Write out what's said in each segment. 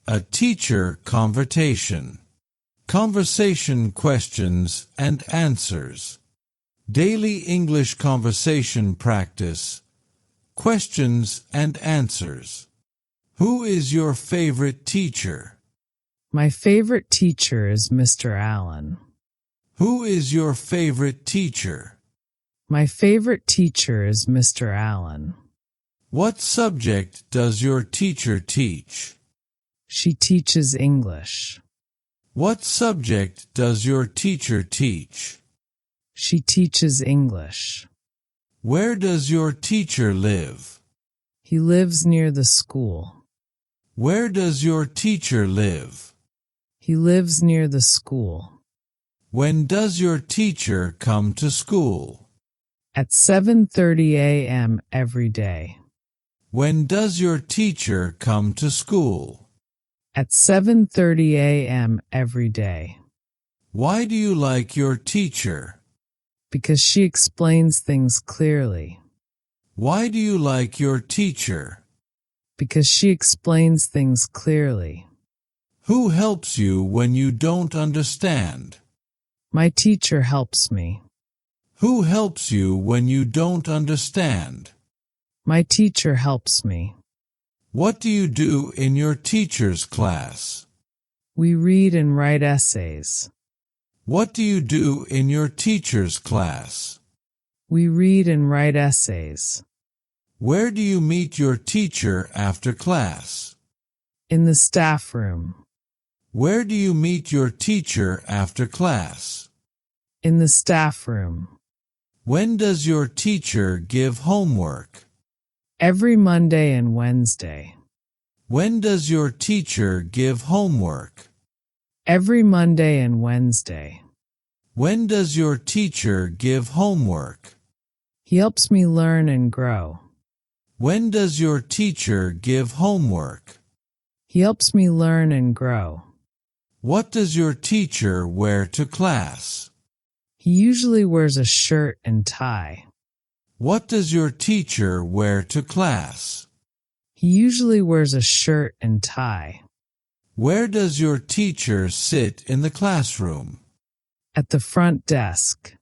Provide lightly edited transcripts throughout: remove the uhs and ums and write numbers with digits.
A teacher conversation. Conversation questions and answers. Daily English conversation practice. Questions and answers. Who is your favorite teacher? My favorite teacher is Mr. Allen. Who is your favorite teacher? My favorite teacher is Mr. Allen. What subject does your teacher teach? She teaches English. What subject does your teacher teach? She teaches English. Where does your teacher live? He lives near the school. Where does your teacher live? He lives near the school. When does your teacher come to school? At 7:30 a.m. every day. When does your teacher come to school? At 7:30 a.m. every day. Why do you like your teacher? Because she explains things clearly. Why do you like your teacher? Because she explains things clearly. Who helps you when you don't understand? My teacher helps me. Who helps you when you don't understand? My teacher helps me. What do you do in your teacher's class? We read and write essays. What do you do in your teacher's class? We read and write essays. Where do you meet your teacher after class? In the staff room. Where do you meet your teacher after class? In the staff room. When does your teacher give homework? Every Monday and Wednesday. When does your teacher give homework? Every Monday and Wednesday. When does your teacher give homework? He helps me learn and grow. When does your teacher give homework? He helps me learn and grow. What does your teacher wear to class? He usually wears a shirt and tie. What does your teacher wear to class? He usually wears a shirt and tie. Where does your teacher sit in the classroom? At the front desk.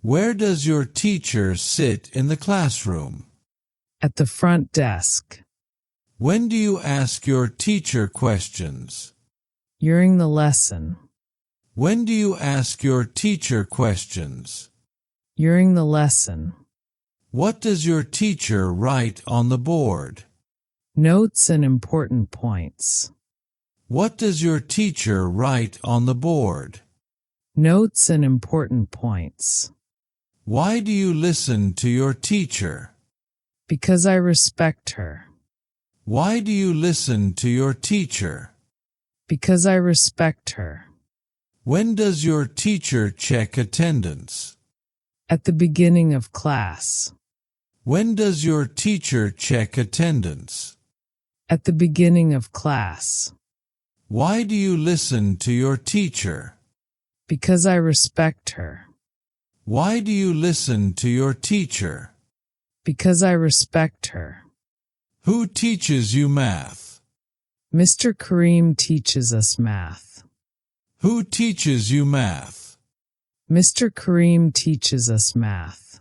Where does your teacher sit in the classroom? At the front desk. When do you ask your teacher questions? During the lesson. When do you ask your teacher questions? During the lesson. What does your teacher write on the board? Notes and important points. What does your teacher write on the board? Notes and important points. Why do you listen to your teacher? Because I respect her. Why do you listen to your teacher? Because I respect her. When does your teacher check attendance? At the beginning of class. When does your teacher check attendance? At the beginning of class. Why do you listen to your teacher? Because I respect her. Why do you listen to your teacher? Because I respect her. Who teaches you math? Mr. Kareem teaches us math. Who teaches you math? Mr. Kareem teaches us math.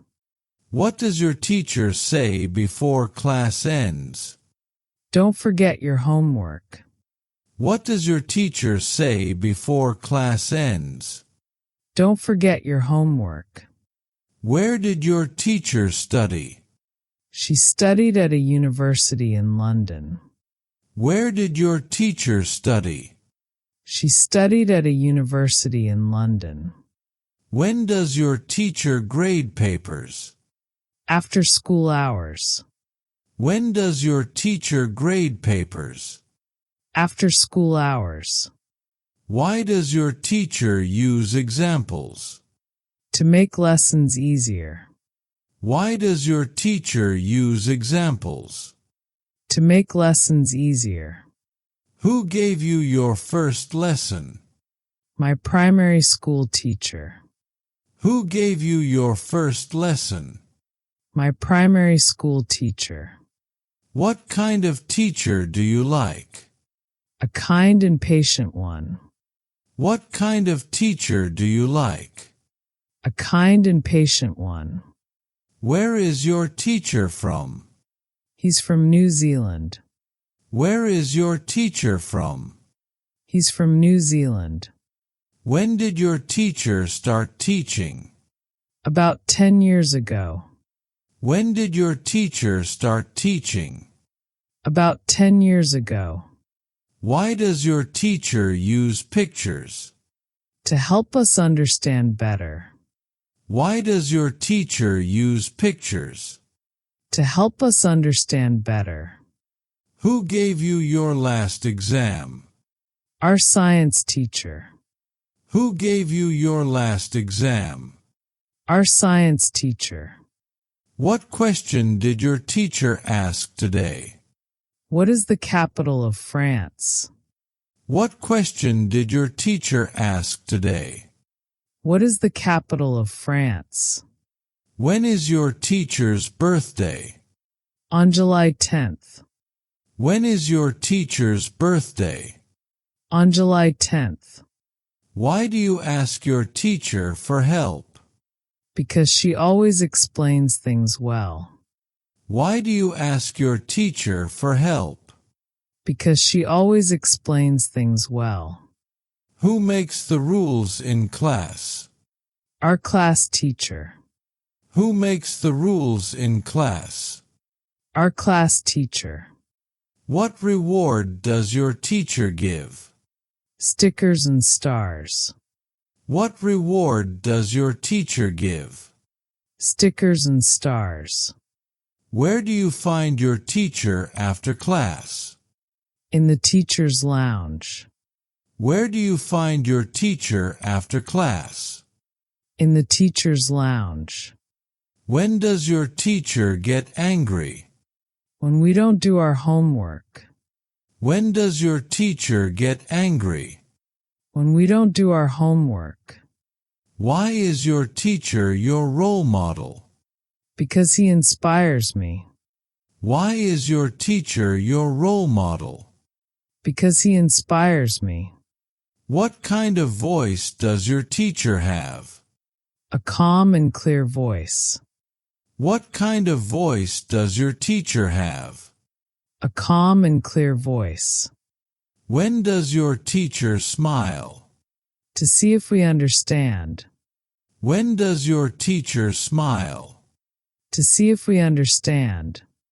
What does your teacher say before class ends? Don't forget your homework. What does your teacher say before class ends? Don't forget your homework. Where did your teacher study? She studied at a university in London. Where did your teacher study? She studied at a university in London. When does your teacher grade papers? After school hours. When does your teacher grade papers? After school hours. Why does your teacher use examples? To make lessons easier. Why does your teacher use examples? To make lessons easier. Who gave you your first lesson? My primary school teacher. Who gave you your first lesson? My primary school teacher. What kind of teacher do you like? A A kind and patient one. What kind of teacher do you like? A kind and patient one. Where is your teacher from? He's from New Zealand. Where is your teacher from? He's from New Zealand. When did your teacher start teaching? About 10 years ago. When did your teacher start teaching? About 10 years ago. Why does your teacher use pictures? To help us understand better. Why does your teacher use pictures? To help us understand better. Who gave you your last exam? Our science teacher. Who gave you your last exam? Our science teacher. What question did your teacher ask today? What is the capital of France? What question did your teacher ask today? What is the capital of France? When is your teacher's birthday? On July 10th. When is your teacher's birthday? On July 10th. Why do you ask your teacher for help? Because she always explains things well. Why do you ask your teacher for help? Because she always explains things well. Who makes the rules in class? Our class teacher. Who makes the rules in class? Our class teacher. What reward does your teacher give? Stickers and stars. What reward does your teacher give? Stickers and stars. Where do you find your teacher after class? In the teacher's lounge. Where do you find your teacher after class? In the teacher's lounge. When does your teacher get angry? When we don't do our homework. When does your teacher get angry? When we don't do our homework. Why is your teacher your role model? Because he inspires me. Why is your teacher your role model? Because he inspires me. What kind of voice does your teacher have? A calm and clear voice. What kind of voice does your teacher have? A calm and clear voice. When does your teacher smile? To see if we understand. When does your teacher smile? To see if we understand.